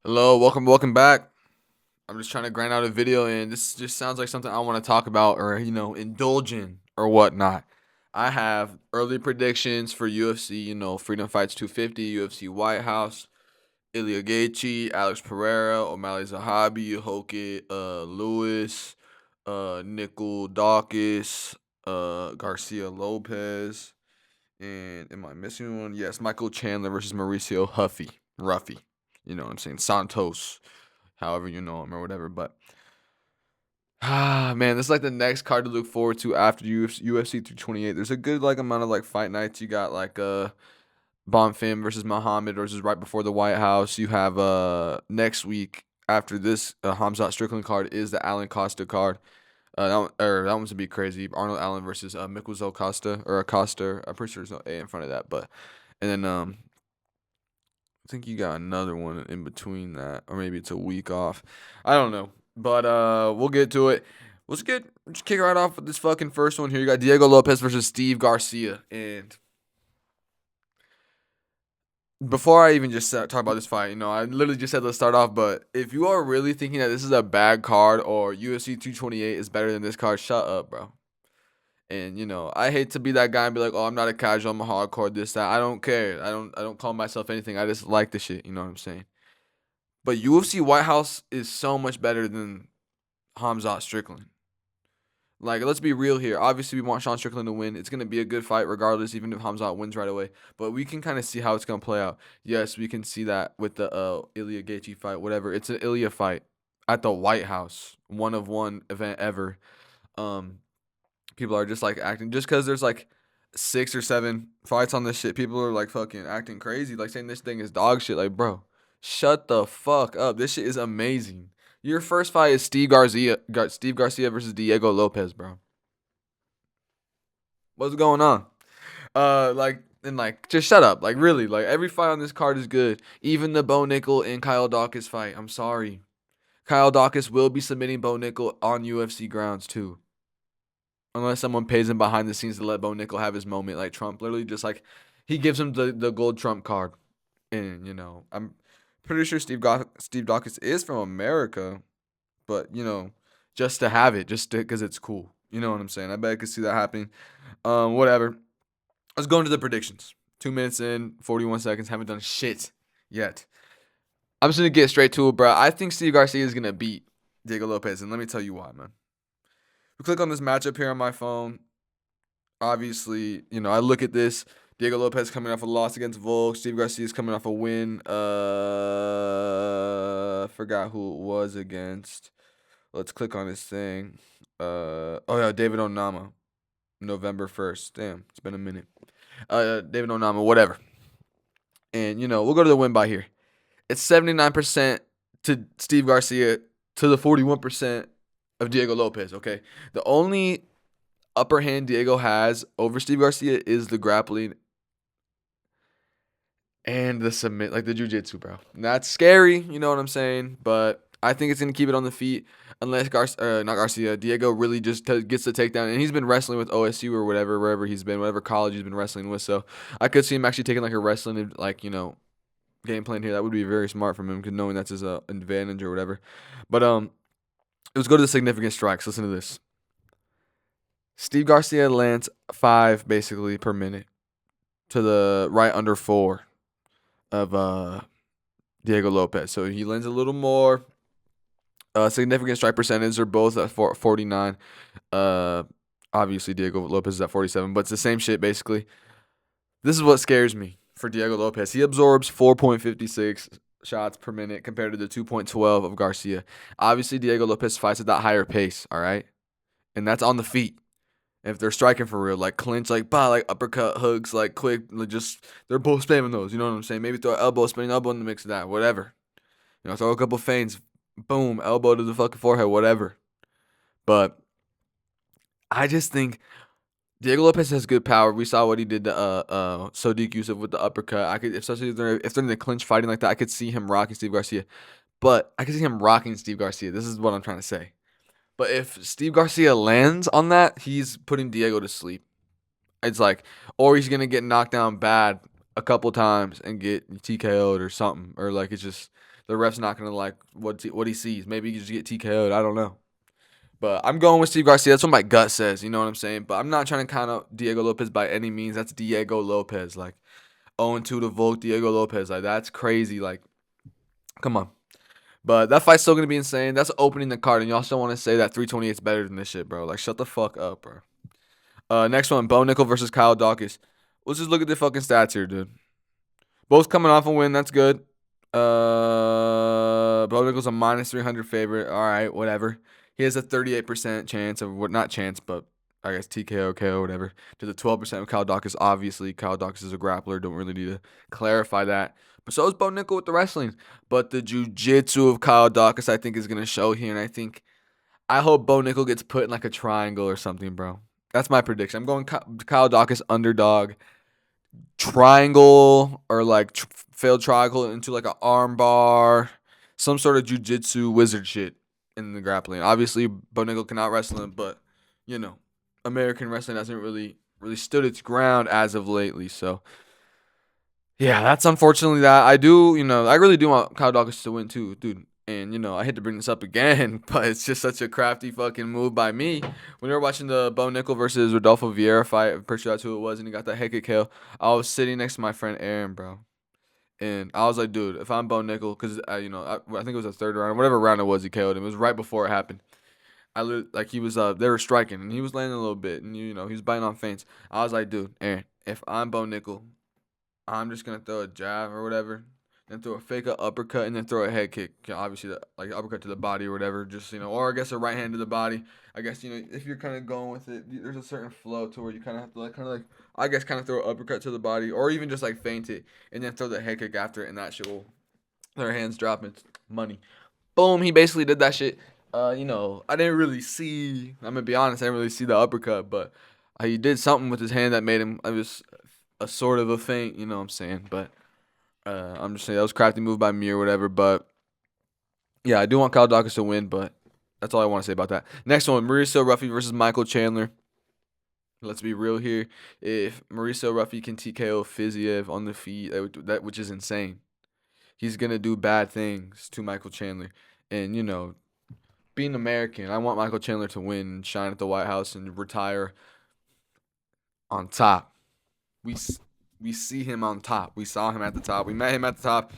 Hello, welcome back. I'm just trying to grind out a video, and this just sounds like something I want to talk about or indulge in or whatnot. I have early predictions for UFC. Freedom Fights 250, UFC White House, Ilia, Alex Pereira, O'Malley Zahabi, Hoke, Lewis, Nickel Dawkins, Garcia Lopez, and am I missing one? Yes, Michael Chandler versus Mauricio Ruffy. You know what I'm saying? Santos, however you know him or whatever. But man, this is like the next card to look forward to after UFC 228. There's a good amount of fight nights. You got Bonfim versus Muhammad versus right before the White House. You have next week after this Hamzat Strickland card is the Alan Costa card. That one's to be crazy. Arnold Allen versus Mikuzo Costa or Acosta. I'm pretty sure there's no A in front of that, but and then I think you got another one in between that, or maybe it's a week off. I don't know, but we'll get to it. Let's kick right off with this fucking first one here. You got Diego Lopez versus Steve Garcia, and before I even just talk about this fight, I literally just said let's start off. But if you are really thinking that this is a bad card or UFC 228 is better than this card, shut up, bro. And I hate to be that guy and be like, "Oh, I'm not a casual, I'm a hardcore, this, that." I don't care. I don't call myself anything. I just like the shit. You know what I'm saying? But UFC White House is so much better than Hamzat Strickland. Like, let's be real here. Obviously, we want Sean Strickland to win. It's gonna be a good fight, regardless, even if Hamzat wins right away. But we can kind of see how it's gonna play out. Yes, we can see that with the Ilia Gaethje fight, whatever. It's an Ilia fight at the White House, one of one event ever. Um, People are just acting just because there's 6 or 7 fights on this shit. People are fucking acting crazy, saying this thing is dog shit. Like, bro, shut the fuck up. This shit is amazing. Your first fight is Steve Garcia versus Diego Lopez, bro. What's going on? Just shut up. Really, every fight on this card is good. Even the Bo Nickel and Kyle Dawkins fight. I'm sorry. Kyle Dawkins will be submitting Bo Nickel on UFC grounds too. Unless someone pays him behind the scenes to let Bo Nickel have his moment, like Trump. Literally just he gives him the gold Trump card. And, I'm pretty sure Steve Dawkins is from America. But, just to have it, just because it's cool. You know what I'm saying? I bet I could see that happening. Whatever. Let's go into the predictions. 2 minutes in, 41 seconds. Haven't done shit yet. I'm just going to get straight to it, bro. I think Steve Garcia is going to beat Diego Lopez. And let me tell you why, man. We click on this matchup here on my phone. Obviously, I look at this. Diego Lopez coming off a loss against Volk. Steve Garcia is coming off a win. Forgot who it was against. Let's click on this thing. Oh yeah, David Onama. November 1st. Damn, it's been a minute. David Onama, whatever. And we'll go to the win by here. It's 79% to Steve Garcia to the 41% of Diego Lopez, okay? The only upper hand Diego has over Steve Garcia is the grappling and the submit, the jiu-jitsu, bro. And that's scary, you know what I'm saying? But I think it's going to keep it on the feet unless Diego really just gets the takedown. And he's been wrestling with OSU or whatever, wherever he's been, whatever college he's been wrestling with. So I could see him actually taking a wrestling, game plan here. That would be very smart from him, knowing that's his advantage or whatever. But let's go to the significant strikes. Listen to this. Steve Garcia lands 5 basically per minute to the right under 4 of Diego Lopez. So he lands a little more. Significant strike percentage are both at 49. Obviously Diego Lopez is at 47, but it's the same shit basically. This is what scares me for Diego Lopez. He absorbs 4.56 shots per minute compared to the 2.12 of Garcia. Obviously, Diego Lopez fights at that higher pace, all right? And that's on the feet. If they're striking for real, clinch, uppercut, hooks, quick, they're both spamming those, you know what I'm saying? Maybe throw an elbow, spinning elbow in the mix of that, whatever. Throw a couple feints, boom, elbow to the fucking forehead, whatever. But I just think Diego Lopez has good power. We saw what he did to Sodiq Yusuff with the uppercut. Especially if they're in the clinch fighting like that, I could see him rocking Steve Garcia. But I could see him rocking Steve Garcia. This is what I'm trying to say. But if Steve Garcia lands on that, he's putting Diego to sleep. It's or he's gonna get knocked down bad a couple times and get TKO'd or something, or it's just the ref's not gonna like what he sees. Maybe he just get TKO'd. I don't know. But I'm going with Steve Garcia. That's what my gut says. You know what I'm saying? But I'm not trying to count out Diego Lopez by any means. That's Diego Lopez. Like 0-2 to Volk, Diego Lopez. Like that's crazy. Like, come on. But that fight's still gonna be insane. That's opening the card, and y'all still want to say that 328 is better than this shit, bro. Like, shut the fuck up, bro. Next one, Bo Nickel versus Kyle Dawkins. Let's just look at the fucking stats here, dude. Both coming off a win. That's good. Bo Nickel's a minus 300 favorite. All right, whatever. He has a 38% chance of what, not chance, but I guess TKO, KO, whatever. To the 12% of Kyle Dawkins. Obviously, Kyle Dawkins is a grappler. Don't really need to clarify that. But so is Bo Nickel with the wrestling. But the jiu-jitsu of Kyle Dawkins, I think, is going to show here. And I hope Bo Nickel gets put in like a triangle or something, bro. That's my prediction. I'm going Kyle Dawkins underdog. Triangle or like failed triangle into like an arm bar. Some sort of jiu-jitsu wizard shit in the grappling. Obviously, Bo Nickel cannot wrestle him, but, you know, American wrestling hasn't really stood its ground as of lately. So, yeah, that's unfortunately that. I really do want Kyle Dawkins to win too, dude. And, I hate to bring this up again, but it's just such a crafty fucking move by me. When we were watching the Bo Nickel versus Rodolfo Vieira fight, I'm pretty sure that's who it was, and he got that head kick KO. I was sitting next to my friend Aaron, bro. And I was like, dude, if I'm Bo Nickel, because, I think it was the third round, whatever round it was, he KO'd him. It was right before it happened. He was, they were striking, and he was landing a little bit, and, he was biting on feints. I was like, dude, Aaron, if I'm Bo Nickel, I'm just going to throw a jab or whatever, then throw a fake uppercut, and then throw a head kick. Obviously, like uppercut to the body or whatever, just, or I guess a right hand to the body. I guess, if you're kind of going with it, there's a certain flow to where you kind of have to, I guess, kind of throw an uppercut to the body, or even just, feint it, and then throw the head kick after it, and that shit will, their hands drop, it's money. Boom, he basically did that shit. I didn't really see, I'm going to be honest, I didn't really see the uppercut, but he did something with his hand that made him, it was a sort of a feint, you know what I'm saying, but I'm just saying that was a crafty move by me or whatever, but yeah, I do want Kyle Dawkins to win, but that's all I want to say about that. Next one, Mauricio Ruffy versus Michael Chandler. Let's be real here. If Mauricio Ruffy can TKO Fiziev on the feet, which is insane, he's going to do bad things to Michael Chandler. And, being American, I want Michael Chandler to win and shine at the White House and retire on top. We see him on top. We saw him at the top. We met him at the top.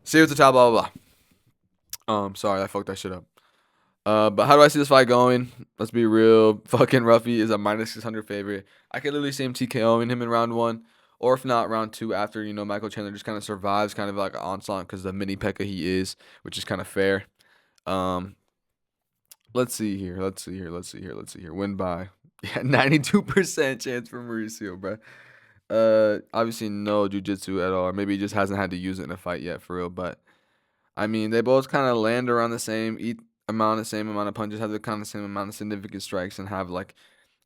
See you at the top, blah, blah, blah. Sorry, I fucked that shit up. But how do I see this fight going? Let's be real. Fucking Ruffy is a minus 600 favorite. I could literally see him TKOing him in round 1. Or if not, round 2 after, Michael Chandler just kind of survives kind of like an onslaught because the mini Pekka he is, which is kind of fair. Let's see here. Win by. Yeah, 92% chance for Mauricio, bro. Obviously no jiu-jitsu at all. Or maybe he just hasn't had to use it in a fight yet, for real. But, I mean, they both kind of land around the same amount of punches, have the kind of same amount of significant strikes, and have, a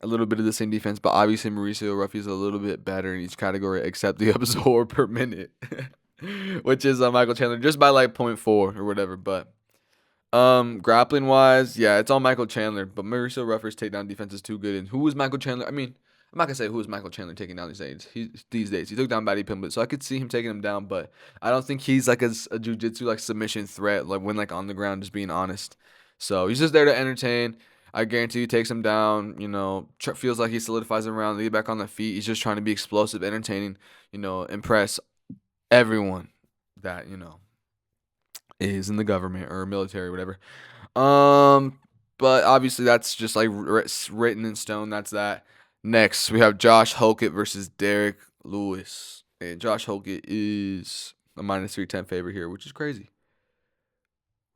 little bit of the same defense. But obviously Mauricio Ruffy is a little bit better in each category except the absorb per minute, which is Michael Chandler just by, 0.4 or whatever. But, grappling wise, yeah, it's all Michael Chandler. But Mauricio Ruffy's takedown defense is too good. And who was Michael Chandler? I mean, I'm not gonna say who is Michael Chandler taking down these days. He took down Batty Pimblett, so I could see him taking him down, but I don't think he's a jiu-jitsu submission threat, when on the ground, just being honest. So he's just there to entertain. I guarantee he takes him down. Feels like he solidifies him around, they get back on the feet. He's just trying to be explosive, entertaining. Impress everyone that is in the government or military or whatever. But obviously that's just written in stone. That's that. Next, we have Josh Holkett versus Derek Lewis. And Josh Holkett is a minus 310 favorite here, which is crazy.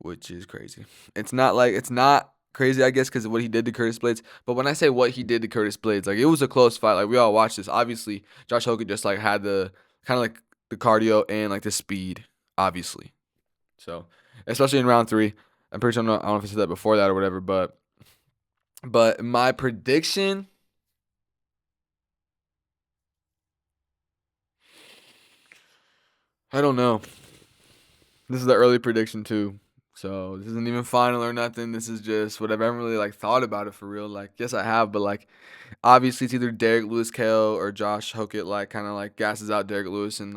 It's not crazy, I guess, because of what he did to Curtis Blades. But when I say what he did to Curtis Blades, it was a close fight. We all watched this. Obviously, Josh Holkett just had the kind of the cardio and the speed, obviously. So, especially in round 3. I'm pretty sure I don't know if I said that before that or whatever, but my prediction, I don't know. This is the early prediction too. So this isn't even final or nothing. This is just whatever. I haven't really thought about it for real. Yes, I have, but obviously it's either Derek Lewis KO or Josh Holkett gasses out Derek Lewis and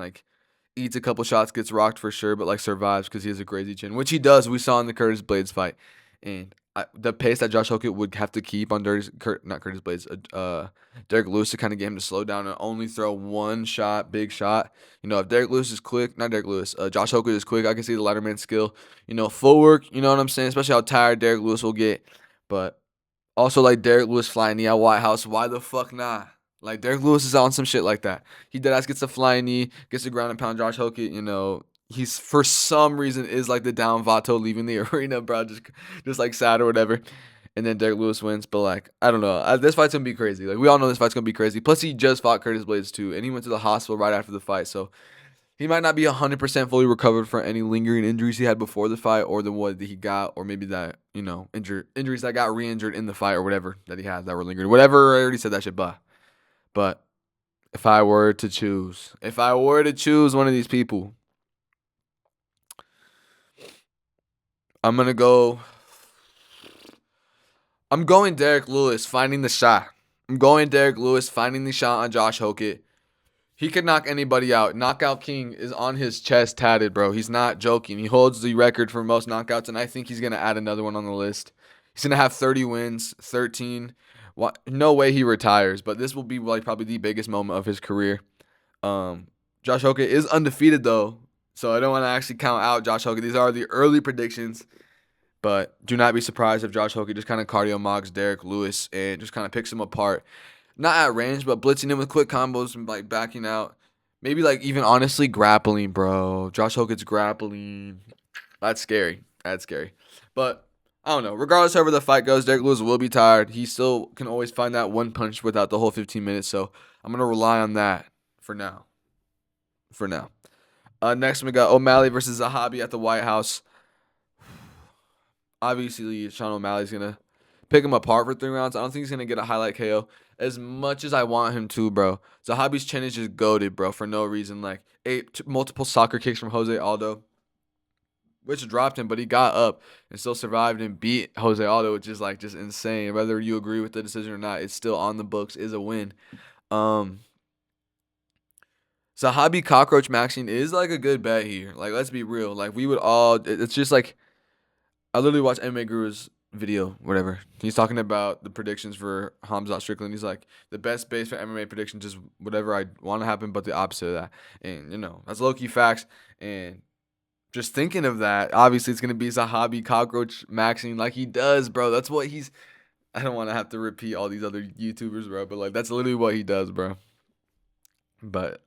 eats a couple shots, gets rocked for sure, but like survives because he has a crazy chin, which he does. We saw in the Curtis Blades fight, and the pace that Josh Hockett would have to keep on not Curtis Blades, Derek Lewis to kind of get him to slow down and only throw one shot, big shot. You know, if Derek Lewis is quick, not Derek Lewis, Josh Hockett is quick. I can see the Letterman skill. You know, footwork. You know what I'm saying? Especially how tired Derek Lewis will get, but also like Derek Lewis flying knee at White House. Why the fuck not? Like Derek Lewis is on some shit like that. He deadass gets a flying knee, gets the ground and pound Josh Hockett. You know, he's for some reason is like the down Vato leaving the arena, bro. Just like sad or whatever. And then Derek Lewis wins. But like, I don't know. This fight's gonna be crazy. Like we all know this fight's gonna be crazy. Plus he just fought Curtis Blades too, and he went to the hospital right after the fight. So he might not be 100% fully recovered from any lingering injuries he had before the fight, or the one that he got, or maybe that injuries that got re-injured in the fight, or whatever that he had that were lingering. Whatever, I already said that shit. But if I were to choose one of these people, I'm gonna go. I'm going Derek Lewis finding the shot. I'm going Derek Lewis finding the shot on Josh Hockett. He could knock anybody out. Knockout King is on his chest tatted, bro. He's not joking. He holds the record for most knockouts, and I think he's going to add another one on the list. He's going to have 30 wins, 13. No way he retires, but this will be like probably the biggest moment of his career. Josh Hockett is undefeated, though, so I don't want to actually count out Josh Hockett. These are the early predictions, but do not be surprised if Josh Hockett just kind of cardio mogs Derek Lewis and just kind of picks him apart. Not at range, but blitzing him with quick combos and like backing out. Maybe like even honestly grappling, bro. Josh Hockett's grappling. That's scary. But I don't know. Regardless, however the fight goes, Derek Lewis will be tired. He still can always find that one punch without the whole 15 minutes. So I'm gonna rely on that for now. Next we got O'Malley versus Zahabi at the White House. Obviously, Sean O'Malley's gonna pick him apart for 3 rounds. I don't think he's gonna get a highlight KO as much as I want him to, bro. Zahabi's chin is just goated, bro, for no reason. Like multiple soccer kicks from Jose Aldo, which dropped him, but he got up and still survived and beat Jose Aldo, which is like just insane. Whether you agree with the decision or not, it's still on the books, is a win. Zahabi cockroach maxing is like a good bet here. Like, let's be real. Like, we would all. It's just like I literally watched MMA Guru's video, whatever. He's talking about the predictions for Hamzat Strickland. He's like, the best base for MMA predictions is whatever I want to happen, but the opposite of that. And, you know, that's low-key facts. And just thinking of that, obviously it's going to be Zahabi cockroach maxing like he does, bro. That's what he's... I don't want to have to repeat all these other YouTubers, bro, but, like, that's literally what he does, bro. But,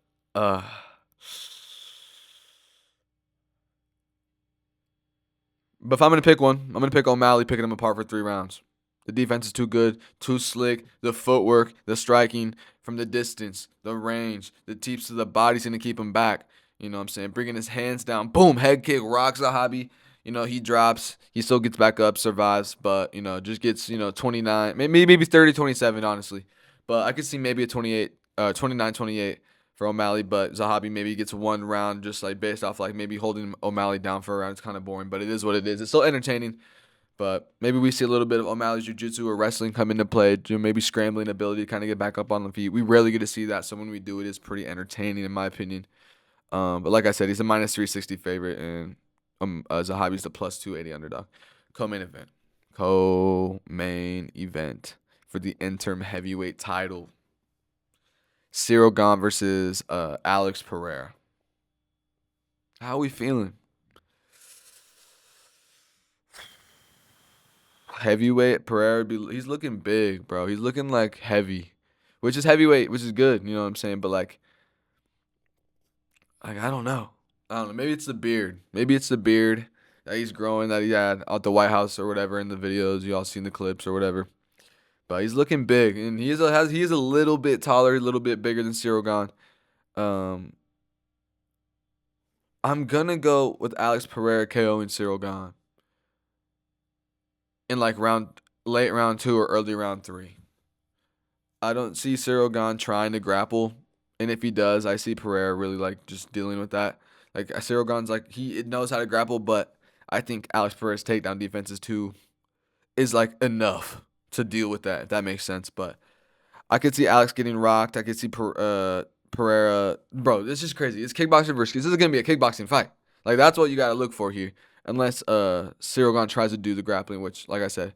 But if I'm going to pick one, I'm going to pick O'Malley, picking him apart for 3 rounds. The defense is too good, too slick. The footwork, the striking from the distance, the range, the teeps to the body's going to keep him back. You know what I'm saying? Bringing his hands down. Boom, head kick, rocks Zahabi. You know, he drops. He still gets back up, survives, but, you know, just gets, 29, maybe 30, 27, honestly. But I could see maybe a 29, 28 for O'Malley, but Zahabi maybe gets 1 round just like based off like maybe holding O'Malley down for a round. It's kind of boring, but it is what it is. It's still entertaining, but maybe we see a little bit of O'Malley's jiu-jitsu or wrestling come into play, maybe scrambling ability to kind of get back up on the feet. We rarely get to see that, so when we do, it is pretty entertaining in my opinion. But like I said, he's a minus 360 favorite, and Zahabi's the plus 280 underdog. Co-main event for the interim heavyweight title. Cyril Gane versus Alex Pereira. How are we feeling? Heavyweight Pereira, he's looking big, bro. He's looking like heavy, which is heavyweight, which is good. You know what I'm saying? But like I don't know. Maybe it's the beard. Maybe it's the beard that he's growing that he had at the White House or whatever in the videos. You all seen the clips or whatever. But he's looking big, and he is a little bit taller, a little bit bigger than Cyril Gane. I'm gonna go with Alex Pereira KO and Cyril Gane in like late round 2 or early round 3. I don't see Cyril Gane trying to grapple, and if he does, I see Pereira really like just dealing with that. Like Cyril Gane's like he knows how to grapple, but I think Alex Pereira's takedown defense is like enough to deal with that, if that makes sense. But I could see Alex getting rocked. I could see Pereira Pereira, bro, this is crazy. It's kickboxing versus. This is gonna be a kickboxing fight. Like that's what you gotta look for here. Unless Cirogan tries to do the grappling, which, like I said,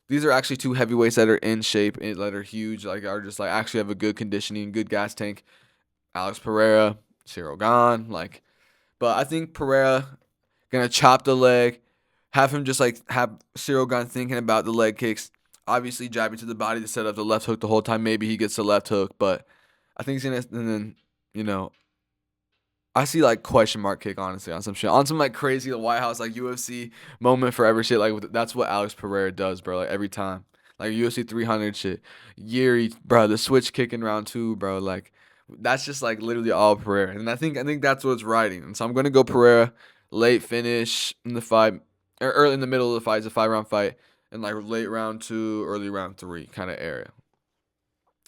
these are actually two heavyweights that are in shape, that are huge, like are just like actually have a good conditioning, good gas tank. Alex Pereira, Cirogan, like, but I think Pereira gonna chop the leg, have him just like have Cirogan thinking about the leg kicks. Obviously, jabbing to the body to set up the left hook the whole time. Maybe he gets the left hook, but I think he's gonna. And then you know, I see like question mark kick honestly on some shit, on some like crazy White House like UFC moment forever shit. Like that's what Alex Pereira does, bro. Like every time, like UFC 300 shit. Yuri, bro, the switch kick in round 2, bro. Like that's just like literally all Pereira, and I think that's what it's riding. And so I'm gonna go Pereira, late finish in the fight, or early in the middle of the fight. It's a 5-round fight, and like late round 2, early round 3 kind of area.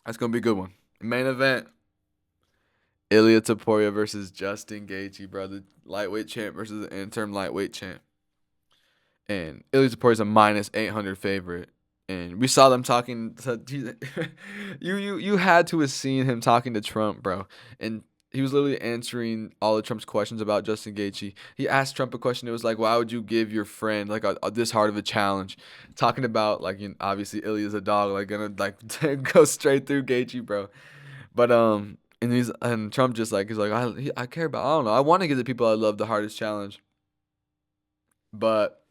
That's gonna be a good one. Main event. Ilia Topuria versus Justin Gaethje, bro. The lightweight champ versus the interim lightweight champ. And Ilia Topuria is a -800 favorite. And we saw them talking to you had to have seen him talking to Trump, bro. And he was literally answering all of Trump's questions about Justin Gaethje. He asked Trump a question. It was like, why would you give your friend like this hard of a challenge? Talking about like, obviously Ilia's a dog, like gonna like go straight through Gaethje, bro. But and Trump just like, he's like, I care about, I don't know, I want to give the people I love the hardest challenge. But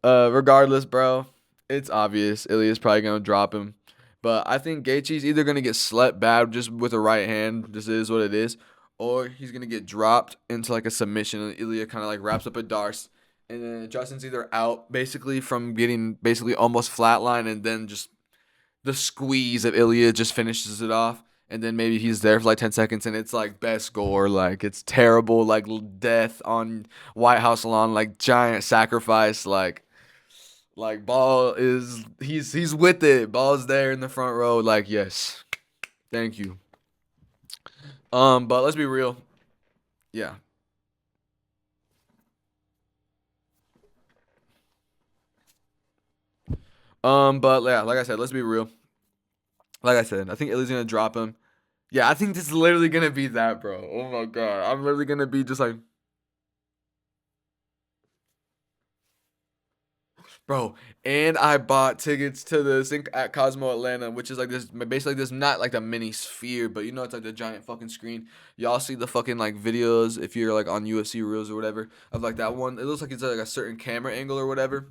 regardless, bro, it's obvious Ilia's probably gonna drop him. But I think Gaethje's either gonna get slept bad just with a right hand, this is what it is, or he's gonna get dropped into like a submission, and Ilia kind of like wraps up a darce, and then Justin's either out basically from getting basically almost flatline, and then just the squeeze of Ilia just finishes it off. And then maybe he's there for like 10 seconds and it's like best gore. Like it's terrible. Like death on White House lawn. Like giant sacrifice. Like Ball is, he's with it. Ball's there in the front row. Like, yes. Thank you. But let's be real. Yeah. But yeah, like I said, let's be real. Like I said, I think Ilia's gonna drop him. Yeah, I think this is literally gonna be that, bro. Oh my god, I'm literally gonna be just like, bro. And I bought tickets to this at Cosmo Atlanta, which is like this, basically this, not like a mini sphere, but you know it's like the giant fucking screen. Y'all see the fucking like videos if you're like on UFC Reels or whatever of like that one. It looks like it's like a certain camera angle or whatever,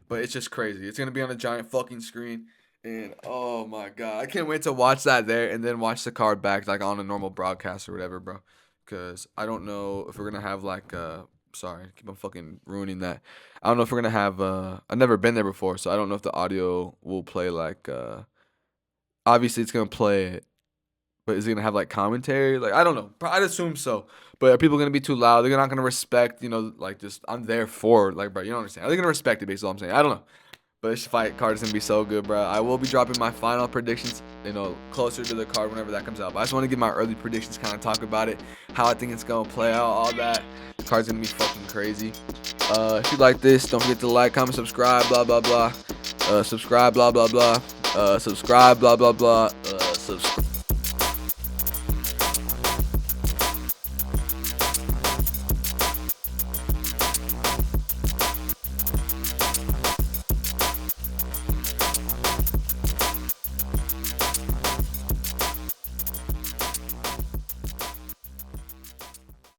but it's just crazy. It's gonna be on a giant fucking screen. And oh my god, I can't wait to watch that there and then watch the card back like on a normal broadcast or whatever, bro. Cause I don't know if we're gonna have like sorry, I keep on fucking ruining that. I don't know if we're gonna have I've never been there before, so I don't know if the audio will play like obviously it's gonna play it, but is it gonna have like commentary? Like I don't know. I'd assume so. But are people gonna be too loud? They're not gonna respect, like just I'm there for like, bro, you don't understand. Are they gonna respect it basically what I'm saying? I don't know. But this fight card is going to be so good, bro. I will be dropping my final predictions, closer to the card whenever that comes out. But I just want to give my early predictions, kind of talk about it, how I think it's going to play out, all that. The card's going to be fucking crazy. If you like this, don't forget to like, comment, subscribe, blah, blah, blah. Subscribe, blah, blah, blah. Subscribe, blah, blah, blah. Subscribe.